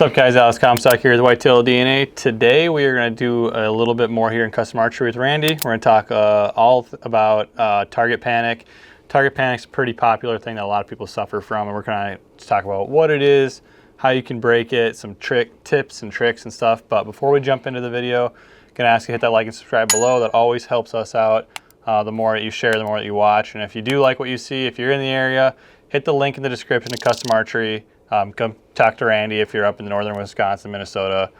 What's up, guys? Alex Comstock here with WhitetailDNA. Today we are going to do a little bit more here in custom archery with Randy. We're going to talk about target panic. Target panic is a pretty popular thing that a lot of people suffer from, and we're going to talk about what it is, how you can break it, some tips and tricks and stuff. But before we jump into the video, I'm going to ask you to hit that like and subscribe below. That always helps us out. The more that you share, the more that you watch. And if you do like what you see, if you're in the area, hit the link in the description to Custom Archery. Come talk to Randy if you're up in the northern Wisconsin, Minnesota.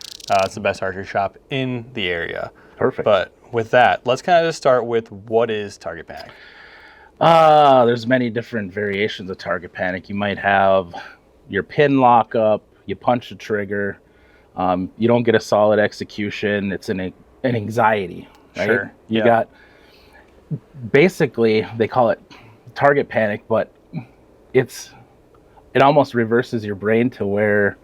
It's the best archery shop in the area. Perfect. But with that, let's kind of just start with what is target panic? There's many different variations of target panic. You might have your pin lock up, you punch the trigger, you don't get a solid execution. It's an anxiety, right? Sure. You got, basically, they call it target panic, but it almost reverses your brain to where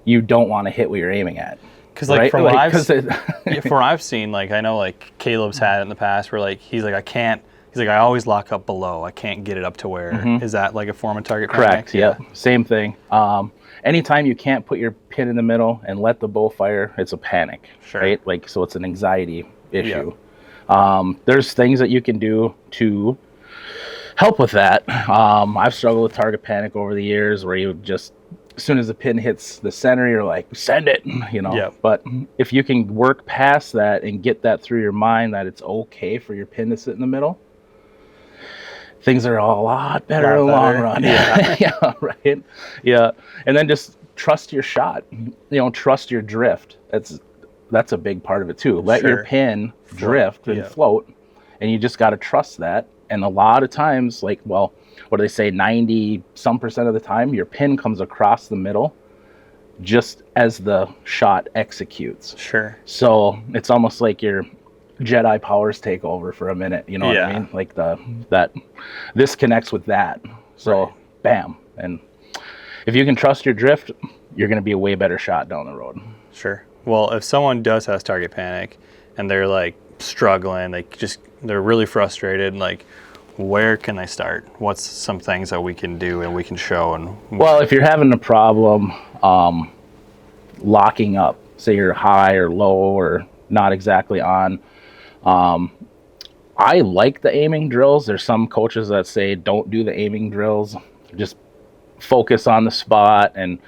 you don't want to hit what you're aiming at. Because from what I've seen, like I know like Caleb's had it in the past where like he's like I always lock up below. I can't get it up to where. Is that like a form of target panic? Correct. Yeah. Same thing. Anytime you can't put your pin in the middle and let the bow fire, it's a panic. Sure. Right? Like, so it's an anxiety issue. There's things that you can do to help with that. I've struggled with target panic over the years where you just, as soon as the pin hits the center, you're like, send it, you know. But if you can work past that and get that through your mind that it's okay for your pin to sit in the middle, things are a lot better in the long run. Yeah, right. Yeah. And then just trust your shot, trust your drift. That's a big part of it too. Let your pin drift and float, and you just got to trust that. And a lot of times, like, well, what do they say, 90-some% of the time, your pin comes across the middle just as the shot executes. Sure. So it's almost like your Jedi powers take over for a minute, you know what I mean? Like this connects with that. So bam. And if you can trust your drift, you're going to be a way better shot down the road. Sure. Well, if someone does have target panic and they're like struggling, they're really frustrated, like, where can they start? What's some things that we can do and we can show? Well, if you're having a problem locking up, say you're high or low or not exactly on, I like the aiming drills. There's some coaches that say don't do the aiming drills, just focus on the spot and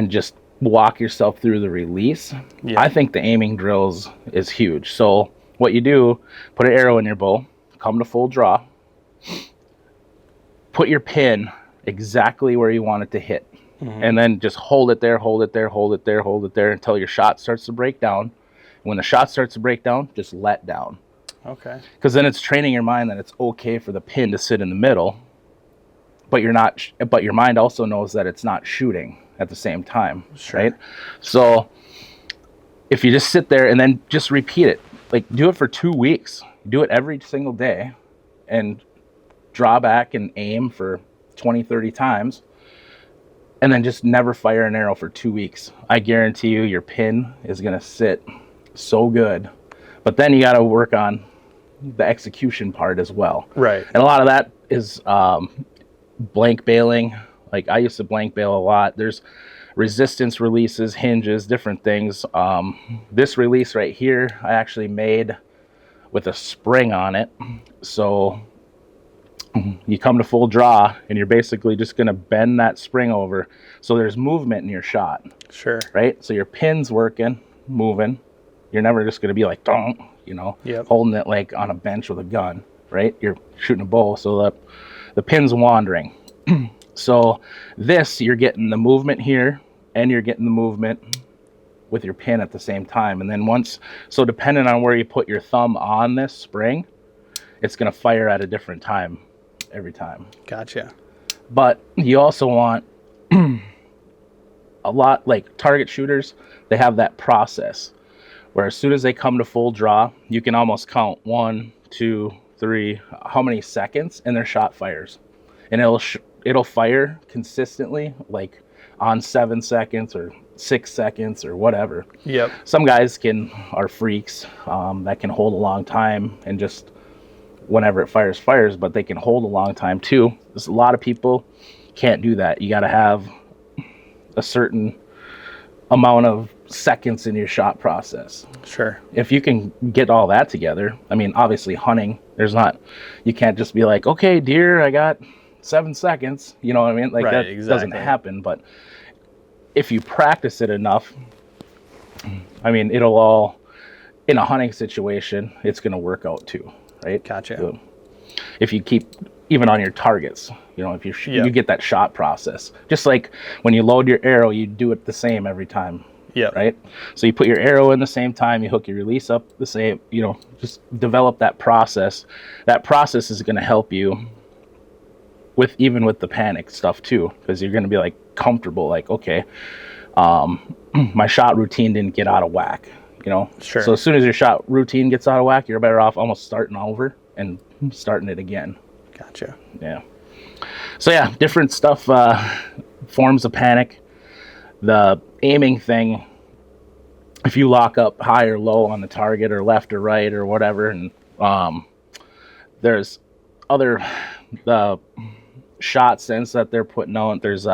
just walk yourself through the release. I think the aiming drills is huge. So what you do, put an arrow in your bow, come to full draw, put your pin exactly where you want it to hit, and then just hold it there, hold it there, hold it there, hold it there until your shot starts to break down. When the shot starts to break down, just let down. Okay. Because then it's training your mind that it's okay for the pin to sit in the middle, but your mind also knows that it's not shooting at the same time, right? So if you just sit there and then just repeat it, like do it for 2 weeks, do it every single day and draw back and aim for 20-30 times, and then just never fire an arrow for 2 weeks. I guarantee you your pin is going to sit so good. But then you got to work on the execution part as well. Right. And a lot of that is blank bailing. Like I used to blank bail a lot. There's resistance releases, hinges, different things. This release right here, I actually made with a spring on it. So you come to full draw and you're basically just going to bend that spring over. So there's movement in your shot. Sure. Right. So your pin's working, moving. You're never just going to be like, holding it like on a bench with a gun, right? You're shooting a bow. So the pin's wandering. So you're getting the movement here and you're getting the movement with your pin at the same time. And then so depending on where you put your thumb on this spring, it's going to fire at a different time every time. Gotcha. But you also want a lot, like target shooters, they have that process where as soon as they come to full draw, you can almost count 1, 2, 3, how many seconds, and their shot fires. And it'll fire consistently, like on 7 seconds or 6 seconds or whatever. Yep. Some guys are freaks that can hold a long time and just whenever it fires, but they can hold a long time too. There's a lot of people can't do that. You got to have a certain amount of seconds in your shot process. Sure. If you can get all that together, I mean, obviously hunting, you can't just be like, okay, deer, I got 7 seconds. You know what I mean? Like Right, that doesn't happen. But if you practice it enough, I mean, it'll all, in a hunting situation, it's going to work out too, right? Gotcha. So if you keep, even on your targets, you know, if you get that shot process, just like when you load your arrow, you do it the same every time. Yeah. Right. So you put your arrow in the same time, you hook your release up the same, you know, just develop that process. That process is going to help you with the panic stuff too, because you're going to be like comfortable, like, okay, my shot routine didn't get out of whack, you know? Sure. So as soon as your shot routine gets out of whack, you're better off almost starting over and starting it again. Gotcha. Yeah. So yeah, different stuff, forms of panic. The aiming thing, if you lock up high or low on the target or left or right or whatever, and there's other shot sense that they're putting out. There's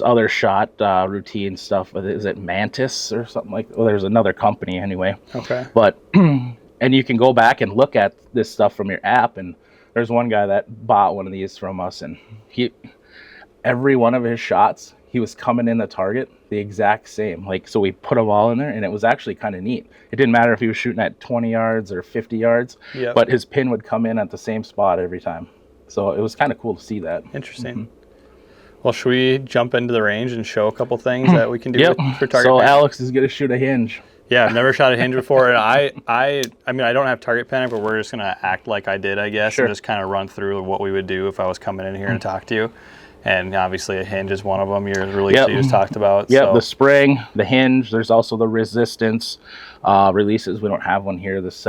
other shot routine stuff. Is it Mantis or something like that? Well, there's another company anyway. Okay. But and you can go back and look at this stuff from your app, and there's one guy that bought one of these from us, and every one of his shots, he was coming in the target the exact same. Like, so we put them all in there, and it was actually kind of neat. It didn't matter if he was shooting at 20 yards or 50 yards, but his pin would come in at the same spot every time. So it was kind of cool to see that. Interesting. Mm-hmm. Well, should we jump into the range and show a couple things that we can do for target So panic? Alex is going to shoot a hinge. Yeah, I've never shot a hinge before, and I mean, I don't have target panic, but we're just going to act like I did, I guess, and just kind of run through what we would do if I was coming in here and talk to you. And obviously a hinge is one of them. Your release that you just talked about. Yep, so. The spring, the hinge. There's also the resistance releases. We don't have one here this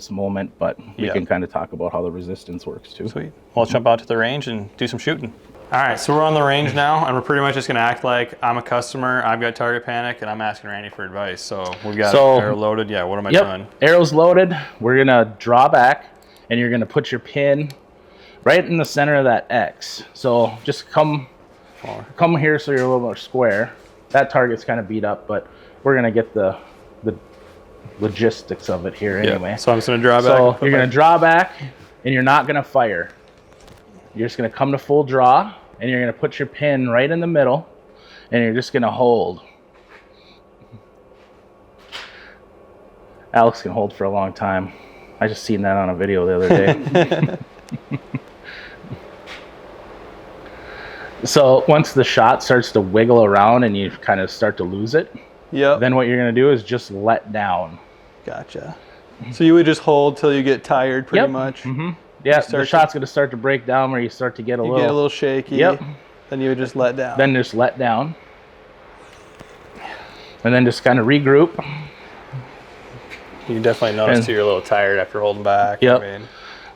moment, but we can kind of talk about how the resistance works too. Sweet. Well, let's jump out to the range and do some shooting. All right, so we're on the range now, and we're pretty much just going to act like I'm a customer, I've got target panic, and I'm asking Randy for advice. So we've got arrow loaded. Yeah, what am I doing? Arrow's loaded. We're going to draw back, and you're going to put your pin right in the center of that X. So just come here so you're a little more square. That target's kind of beat up, but we're going to get the logistics of it here anyway. Yeah. So I'm just going to draw back. So you're going to draw back, and you're not going to fire. You're just going to come to full draw, and you're going to put your pin right in the middle, and you're just going to hold. Alex can hold for a long time. I just seen that on a video the other day. So once the shot starts to wiggle around and you kind of start to lose it, then what you're going to do is just let down. Gotcha. So you would just hold till you get tired pretty much? Mm-hmm. Yeah, the shot's going to start to break down where you start to get a little shaky. Then you would just let down. Then just let down. And then just kind of regroup. You definitely notice you're a little tired after holding back. Yep. I mean.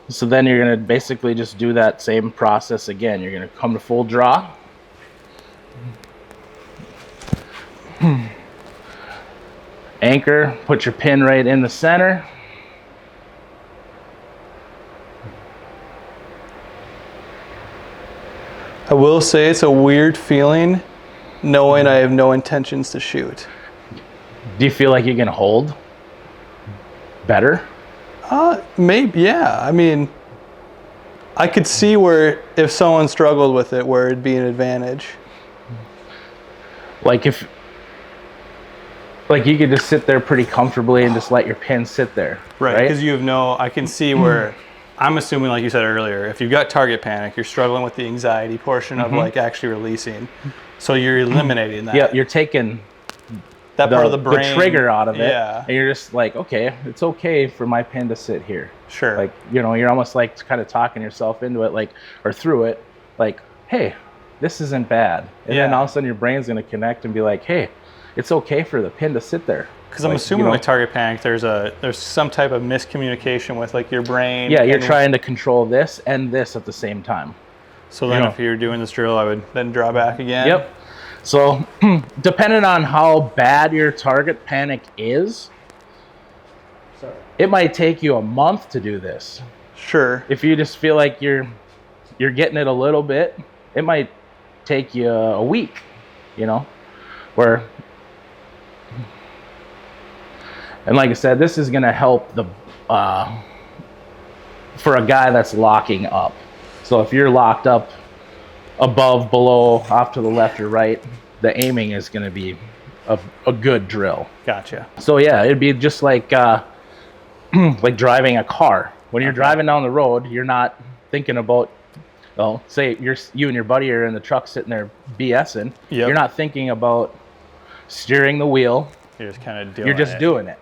So then you're going to basically just do that same process again. You're going to come to full draw. Anchor, put your pin right in the center. I will say it's a weird feeling knowing I have no intentions to shoot. Do you feel like you can hold better? Maybe, yeah. I mean, I could see where if someone struggled with it, where it'd be an advantage. Like you could just sit there pretty comfortably and just let your pin sit there. Right, because you have I can see where, I'm assuming, like you said earlier, if you've got target panic, you're struggling with the anxiety portion of like actually releasing. So you're eliminating that. Yeah, you're taking that part of the brain, the trigger out of it, and you're just like, okay, it's okay for my pin to sit here. Sure. Like, you know, you're almost like kind of talking yourself into it, like, or through it, like, hey, this isn't bad. And then all of a sudden your brain's going to connect and be like, hey, it's okay for the pin to sit there. Because I'm assuming with target panic, there's some type of miscommunication with like your brain. Yeah, you're trying to control this and this at the same time. So then if you're doing this drill, I would then draw back again. Yep. So depending on how bad your target panic is, it might take you a month to do this. Sure. If you just feel like you're getting it a little bit, it might take you a week, you know, where And like I said, this is going to help the for a guy that's locking up. So if you're locked up above, below, off to the left or right, the aiming is going to be a good drill. Gotcha. So yeah, it'd be just like like driving a car. When you're driving down the road, you're not thinking about, well, say you and your buddy are in the truck sitting there BSing. Yep. You're not thinking about steering the wheel. You're just kind of doing it. You're just doing it.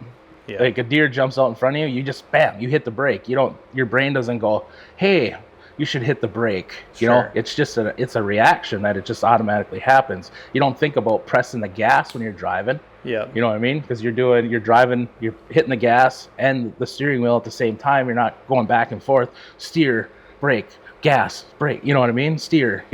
Yeah. Like a deer jumps out in front of you, you just bam, you hit the brake. Your brain doesn't go, hey, you should hit the brake. You know, it's just it's a reaction that it just automatically happens. You don't think about pressing the gas when you're driving. Yeah. You know what I mean? Because you're driving, you're hitting the gas and the steering wheel at the same time. You're not going back and forth. Steer, brake, gas, brake. You know what I mean? Steer.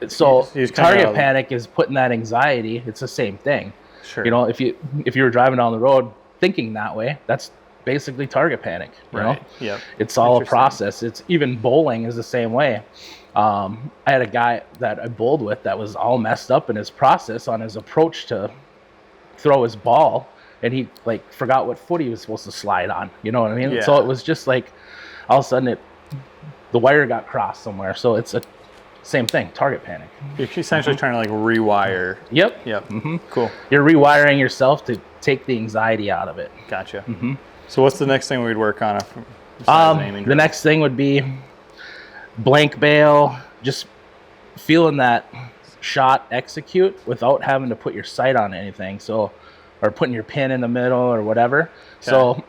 So target panic is putting that anxiety. It's the same thing. Sure. You know, if you were driving down the road thinking that way, that's basically target panic. You know? Yep. It's all a process. It's even bowling is the same way. I had a guy that I bowled with that was all messed up in his process on his approach to throw his ball, and he like forgot what foot he was supposed to slide on. You know what I mean? Yeah. So it was just like all of a sudden the wire got crossed somewhere. So it's a same thing, target panic. You're essentially trying to like rewire. Yep. Mm-hmm. Cool. You're rewiring yourself to take the anxiety out of it. Gotcha. Mm-hmm. So what's the next thing we'd work on? The next thing would be blank bail, just feeling that shot execute without having to put your sight on anything. So, or putting your pin in the middle or whatever. Okay. So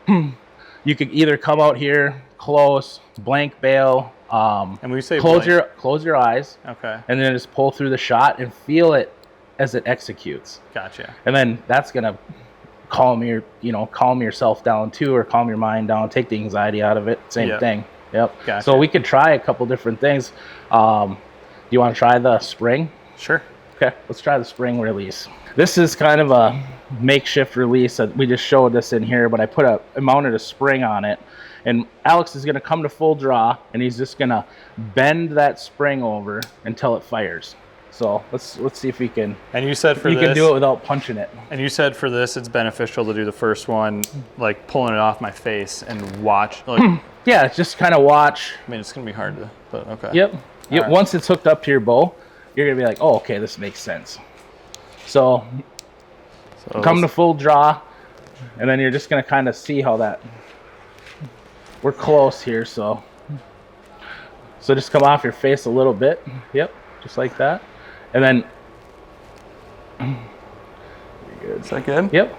you could either come out here close, blank bail, and we say close your eyes. Okay. And then just pull through the shot and feel it as it executes. Gotcha. And then that's gonna calm yourself down too, or calm your mind down, take the anxiety out of it. Same thing. Yep. Gotcha. So we could try a couple different things. Do you want to try the spring? Sure. Okay, let's try the spring release. This is kind of a makeshift release. We just showed this in here, but I mounted a spring on it, and Alex is going to come to full draw, and he's just going to bend that spring over until it fires. So let's see if we can. And you said you can do it without punching it. And you said for this, it's beneficial to do the first one, like pulling it off my face and watch. Like, yeah, just kind of watch. I mean, it's gonna be hard to, but okay. Yep. Right. Once it's hooked up to your bow, you're gonna be like, oh, okay, this makes sense. So come to full draw, and then you're just gonna kind of see how that. We're close here, so just come off your face a little bit. Yep, just like that. And then, good. Is that good? Yep.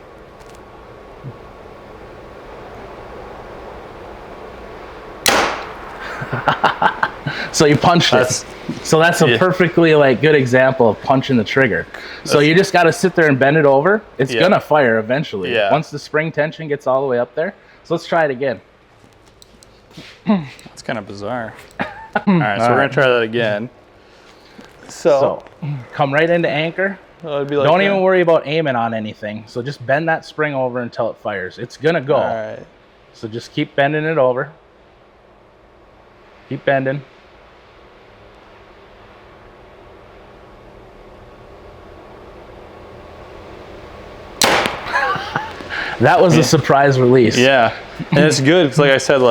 So you punched it. So that's a perfectly good example of punching the trigger. So you just got to sit there and bend it over. It's gonna fire eventually. Yeah. Once the spring tension gets all the way up there. So let's try it again. That's kind of bizarre. All right, so we're gonna try that again. So come right into anchor. It'd be like Don't even worry about aiming on anything. So just bend that spring over until it fires. It's gonna go. All right. So just keep bending it over. Keep bending. That was a surprise release. Yeah, and it's good because, like I said,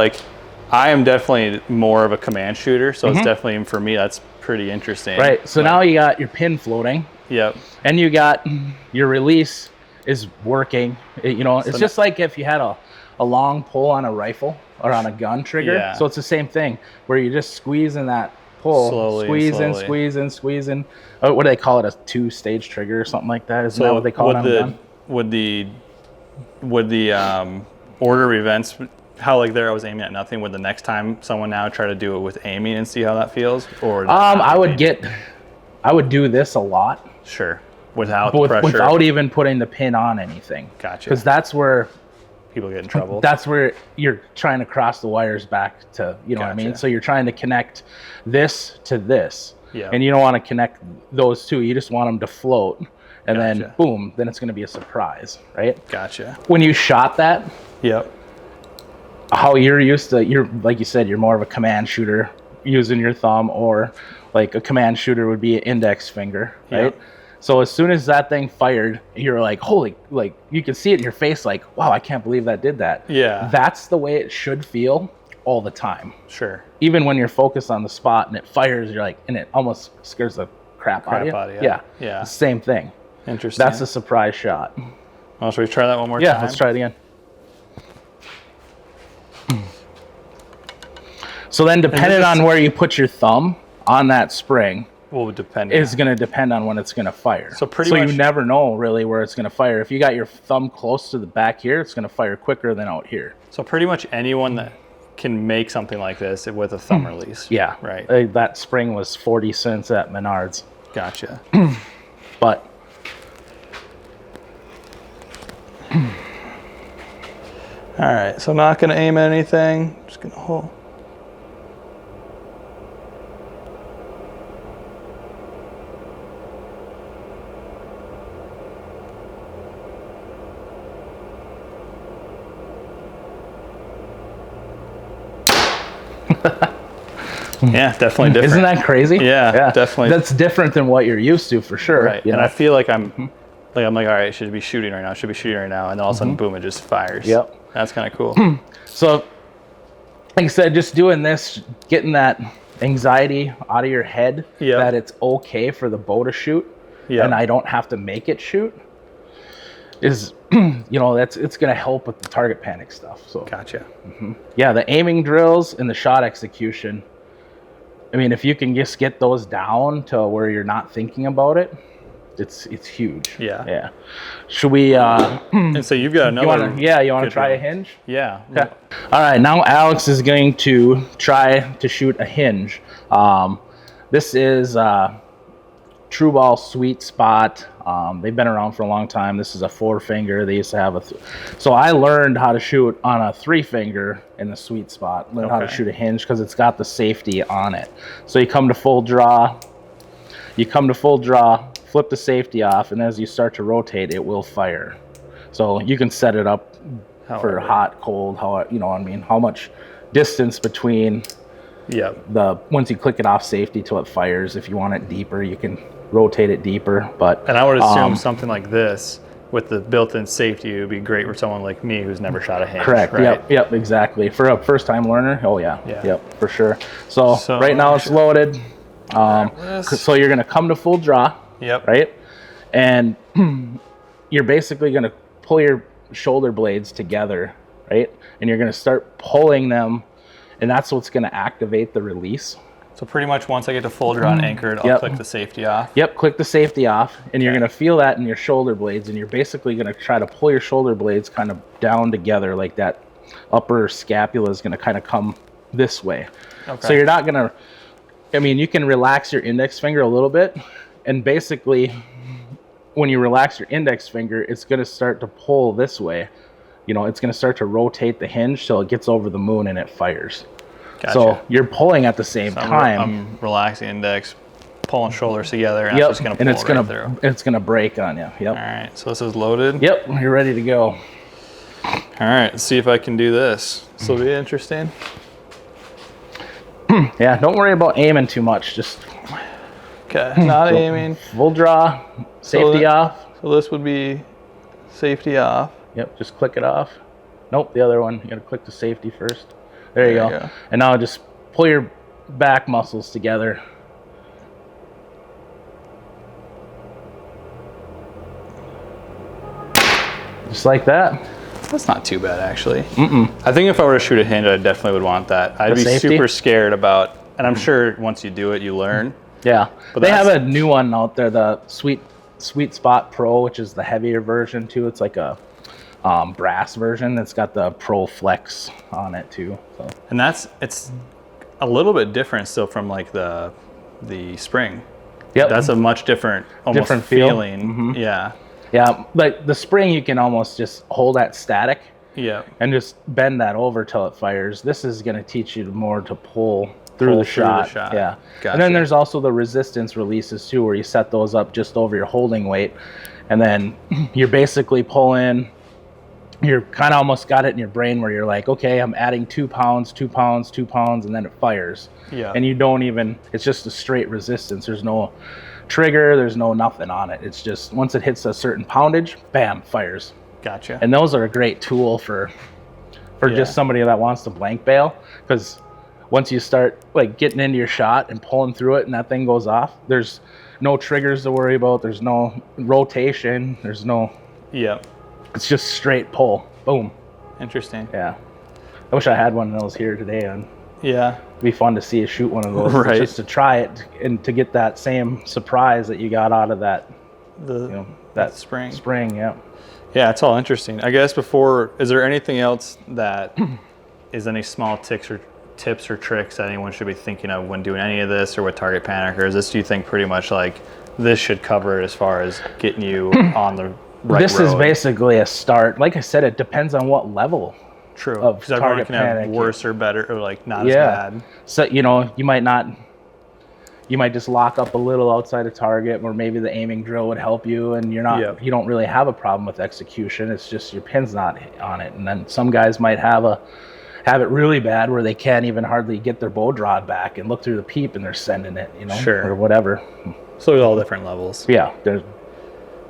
I am definitely more of a command shooter, so it's definitely, for me, that's pretty interesting. Right, so now you got your pin floating. Yep. And you got your release is working. It's just like if you had a long pull on a rifle or on a gun trigger. Yeah. So it's the same thing where you're just squeezing that pull. Slowly, squeezing. Oh, what do they call it? A 2-stage trigger or something like that? Isn't that what they call it on a gun? Would the order of events, how there I was aiming at nothing, would the next time someone now try to do it with aiming and see how that feels? Or I would do this a lot. Sure. Without pressure. Without even putting the pin on anything. Gotcha. Because that's where people get in trouble. That's where you're trying to cross the wires back to, what I mean? So you're trying to connect this to this. Yeah. And you don't want to connect those two. You just want them to float. And then boom, then it's going to be a surprise, right? Gotcha. When you shot that, yep. How you're used to, like you said, you're more of a command shooter using your thumb, or like a command shooter would be an index finger, right? Yep. So as soon as that thing fired, you're like, holy, like you can see it in your face, like, wow, I can't believe that did that. Yeah. That's the way it should feel all the time. Sure. Even when you're focused on the spot and it fires, you're like, and it almost scares the crap out of you. Yeah. Yeah. Same thing. Interesting. That's a surprise shot. Well, should we try that one more time? Yeah, let's try it again. So then depending on where you put your thumb on that spring will depend. is going to depend on when it's going to fire. So pretty much you never know really where it's going to fire. If you got your thumb close to the back here, it's going to fire quicker than out here. So pretty much anyone that can make something like this with a thumb release. Yeah. Right. That spring was 40 cents at Menards. Gotcha. But all right, so I'm not going to aim at anything. Just going to hold. Yeah, definitely different. Isn't that crazy? Yeah, definitely. That's different than what you're used to for sure. Right. And I feel like I'm like, all right, I should be shooting right now. And then all of a sudden, boom, it just fires. Yep. That's kind of cool. So, like I said, just doing this, getting that anxiety out of your head that it's okay for the bow to shoot and I don't have to make it shoot is, it's going to help with the target panic stuff. So, Gotcha. Yeah, the aiming drills and the shot execution. I mean, if you can just get those down to where you're not thinking about it, it's huge. Yeah. Should we? And so you've got another. You want to try a hinge? Yeah. Okay. All right. Now Alex is going to try to shoot a hinge. This is True Ball Sweet Spot. They've been around for a long time. This is a 4-finger. They used to have so I learned how to shoot on a 3-finger in the Sweet Spot. Learned how to shoot a hinge because it's got the safety on it. So you come to full draw. Flip the safety off, and as you start to rotate, it will fire. So you can set it up for hot, cold, how much distance between once you click it off safety till it fires. If you want it deeper, you can rotate it deeper. And I would assume something like this with the built-in safety would be great for someone like me who's never shot a hinge. Correct. Right? Yep, exactly. For a first-time learner, yep, for sure. So right now it's loaded. So you're going to come to full draw. Yep. Right? And you're basically going to pull your shoulder blades together, right? And you're going to start pulling them, and that's what's going to activate the release. So pretty much once I get to full draw and anchored, I'll click the safety off. Yep, click the safety off, and you're going to feel that in your shoulder blades, and you're basically going to try to pull your shoulder blades kind of down together, like that upper scapula is going to kind of come this way. Okay. So you're not going to, you can relax your index finger a little bit, and basically when you relax your index finger, it's going to start to pull this way. It's going to start to rotate the hinge till it gets over the moon and it fires. Gotcha. So you're pulling at the same time. I'm relaxing index, pulling shoulders together, and it's just going to pull through. It's going to break on you. Yep. All right, so this is loaded. Yep, you're ready to go. All right, let's see if I can do this. This will be interesting. Yeah, don't worry about aiming too much. Just not aiming. Full draw, safety off. So this would be safety off. Yep, just click it off. Nope, the other one. You got to click the safety first. There you go. And now just pull your back muscles together. Just like that. That's not too bad, actually. I think if I were to shoot a hinge, I definitely would want that. I'd be super scared about, and I'm sure once you do it, you learn. Yeah. But they have a new one out there, the Sweet Spot Pro, which is the heavier version too. It's like a brass version. It's got the Pro Flex on it too. So. And it's a little bit different still from like the spring. Yep. That's a much different feeling. Yeah. Yeah, like the spring, you can almost just hold that static. Yeah. And just bend that over till it fires. This is going to teach you more to pull through the shot. Yeah. Gotcha. And then there's also the resistance releases too, where you set those up just over your holding weight, and then you're basically pulling. You're kind of almost got it in your brain where you're like, okay, I'm adding 2 pounds, 2 pounds, 2 pounds, and then it fires. Yeah. And you don't even. It's just a straight resistance. There's no trigger, there's no nothing on it. It's just once it hits a certain poundage, bam, fires. Gotcha. And those are a great tool for just somebody that wants to blank bail, because once you start like getting into your shot and pulling through it and that thing goes off, there's no triggers to worry about, there's no rotation, there's no, it's just straight pull, boom. Interesting. Yeah, I wish I had one of those here today. And it'd be fun to see you shoot one of those, right, just to try it and to get that same surprise that you got out of that, that spring. Yeah, it's all interesting. I guess is there anything else that is any small tips or tricks that anyone should be thinking of when doing any of this or with target panic, or is this, do you think, pretty much like this should cover it as far as getting you on the right This road? is basically a start. Like I said, it depends on what level. True. Of because everyone target can panic. have worse or better, or like not as bad. So you might just lock up a little outside of target, or maybe the aiming drill would help you, and you don't really have a problem with execution. It's just your pin's not on it. And then some guys might have it really bad where they can't even hardly get their bow drawn back and look through the peep and they're sending it, or whatever. So there's all different levels. Yeah, there's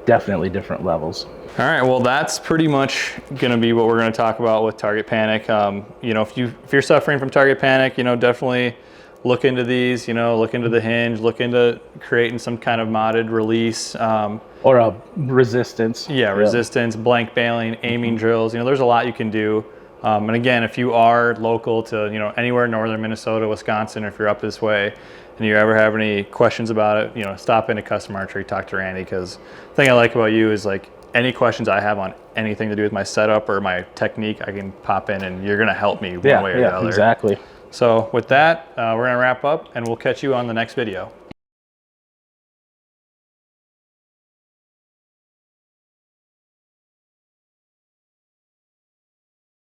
definitely different levels. All right, well, that's pretty much going to be what we're going to talk about with target panic. If you're suffering from target panic, definitely look into these, look into the Hinge, look into creating some kind of modded release. Or a resistance. Yeah, resistance, blank bailing, aiming drills. There's a lot you can do. And again, if you are local to, anywhere in northern Minnesota, Wisconsin, or if you're up this way, and you ever have any questions about it, stop into Custom Archery, talk to Randy, because the thing I like about you is like any questions I have on anything to do with my setup or my technique, I can pop in and you're going to help me one way or the other. Exactly. So with that, we're going to wrap up and we'll catch you on the next video.